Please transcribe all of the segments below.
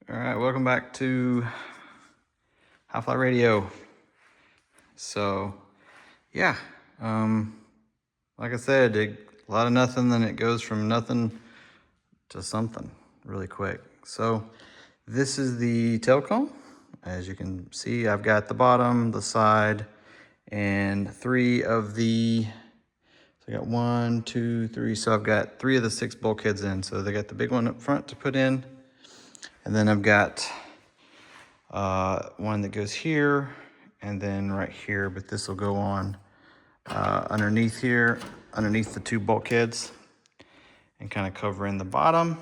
All right, welcome back to HiFly Radio. So, yeah, like I said, a lot of nothing, then it goes from nothing to something really quick. So, this is the tail cone. As you can see, I've got the bottom, the side, and three of the. So I got 1, 2, 3. So I've got 3 of the 6 bulkheads in. So they got the big one up front to put in, and then I've got one that goes here and then right here, but this will go on underneath here, underneath the 2 bulkheads, and kind of cover in the bottom.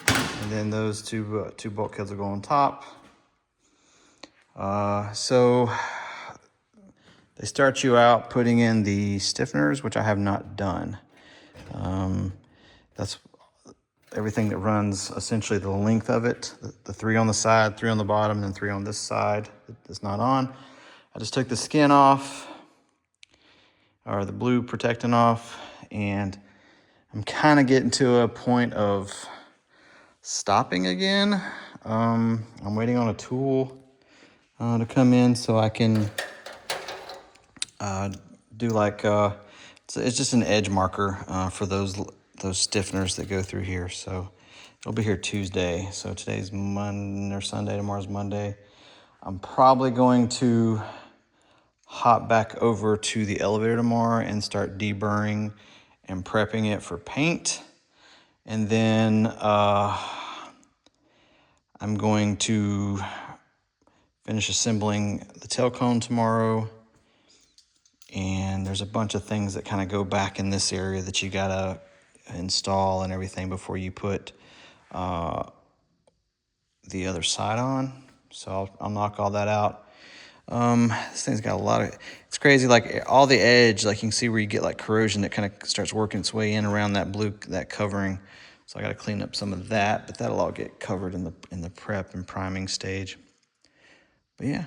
And then those two bulkheads will go on top. So they start you out putting in the stiffeners, which I have not done. That's everything that runs essentially the length of it. The 3 on the side, 3 on the bottom, and 3 on this side that's not on. I just took the skin off, or the blue protectant off, and I'm kind of getting to a point of stopping again. I'm waiting on a tool to come in so I can do like, it's just an edge marker for those stiffeners that go through here. So it'll be here Tuesday. So today's Monday or Sunday, tomorrow's Monday. I'm probably going to hop back over to the elevator tomorrow and start deburring and prepping it for paint. And then I'm going to finish assembling the tail cone tomorrow. And there's a bunch of things that kind of go back in this area that you gotta install and everything before you put the other side on. So I'll knock all that out. This thing's got a lot of, it's crazy, like all the edge, like you can see where you get like corrosion that kind of starts working its way in around that blue, that covering. So I got to clean up some of that, but that'll all get covered in the prep and priming stage. But yeah,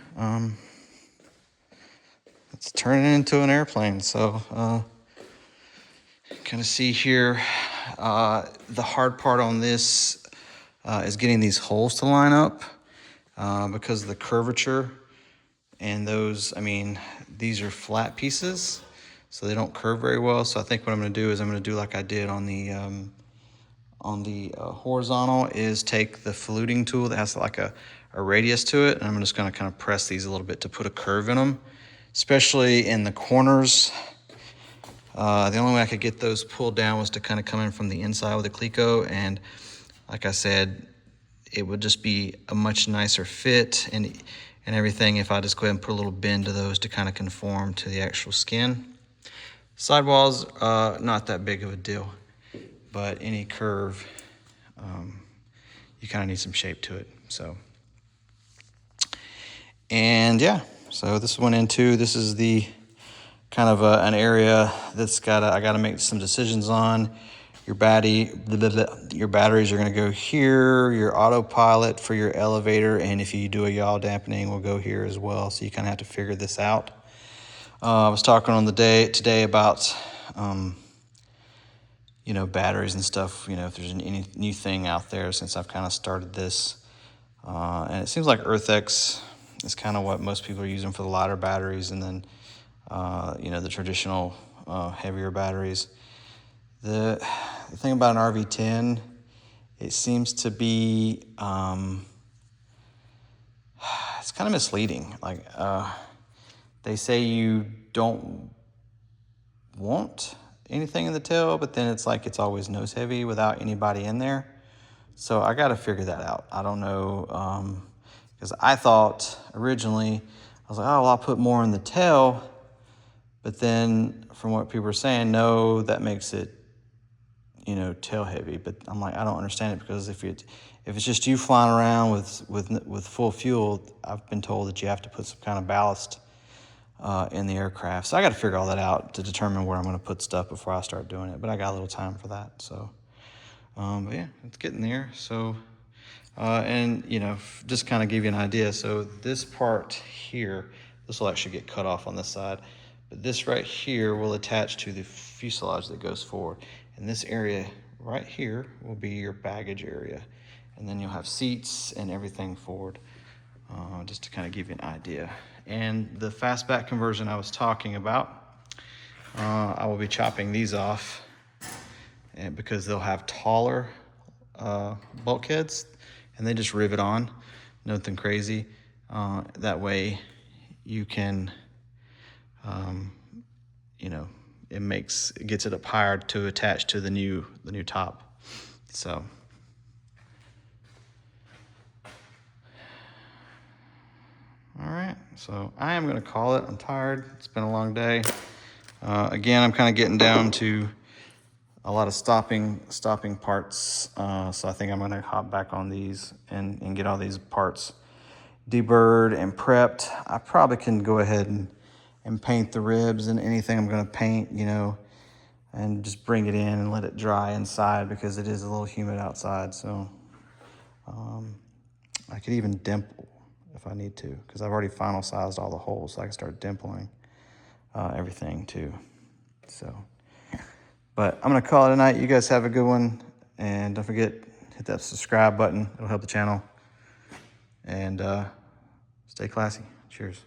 it's turning into an airplane. So kind of see here, the hard part on this is getting these holes to line up because of the curvature. And those, I mean, these are flat pieces, so they don't curve very well. So I think what I'm going to do is I'm going to do like I did on the horizontal, is take the fluting tool that has like a radius to it, and I'm just going to kind of press these a little bit to put a curve in them, especially in the corners. The only way I could get those pulled down was to kind of come in from the inside with a Cleco, and like I said, it would just be a much nicer fit and everything if I just go ahead and put a little bend to those to kind of conform to the actual skin. Sidewalls, not that big of a deal, but any curve, you kind of need some shape to it. So, and yeah, so this went into, this is the kind of an area that's I got to make some decisions on. Your batteries are going to go here, your autopilot for your elevator, and if you do a yaw dampening, will go here as well. So you kind of have to figure this out. I was talking on the day today about, batteries and stuff, if there's any new thing out there since I've kind of started this. And it seems like EarthX is kind of what most people are using for the lighter batteries, and then, the traditional heavier batteries. The thing about an RV-10, it seems to be, it's kind of misleading. Like, they say you don't want anything in the tail, but then it's like it's always nose heavy without anybody in there. So I got to figure that out. I don't know, because I thought originally, I was like, oh, well, I'll put more in the tail. But then from what people are saying, no, that makes it, tail heavy. But I'm like, I don't understand it, because if it's just you flying around with full fuel, I've been told that you have to put some kind of ballast in the aircraft. So I got to figure all that out to determine where I'm going to put stuff before I start doing it. But I got a little time for that. So, but yeah, it's getting there. So, and just kind of give you an idea. So this part here, this will actually get cut off on this side. But this right here will attach to the fuselage that goes forward. And this area right here will be your baggage area. And then you'll have seats and everything forward, just to kind of give you an idea. And the fastback conversion I was talking about, I will be chopping these off, and because they'll have taller bulkheads, and they just rivet on, nothing crazy. That way you can, you know, it gets it up higher to attach to the new top. So all right, so I am gonna call it. I'm tired, it's been a long day. Again, I'm kind of getting down to a lot of stopping parts. So I think I'm gonna hop back on these and get all these parts deburred and prepped. I probably can go ahead and paint the ribs and anything I'm gonna paint, you know, and just bring it in and let it dry inside because it is a little humid outside. So I could even dimple if I need to, because I've already final sized all the holes, so I can start dimpling everything too. So, but I'm gonna call it a night. You guys have a good one, and don't forget, hit that subscribe button. It'll help the channel. And stay classy. Cheers.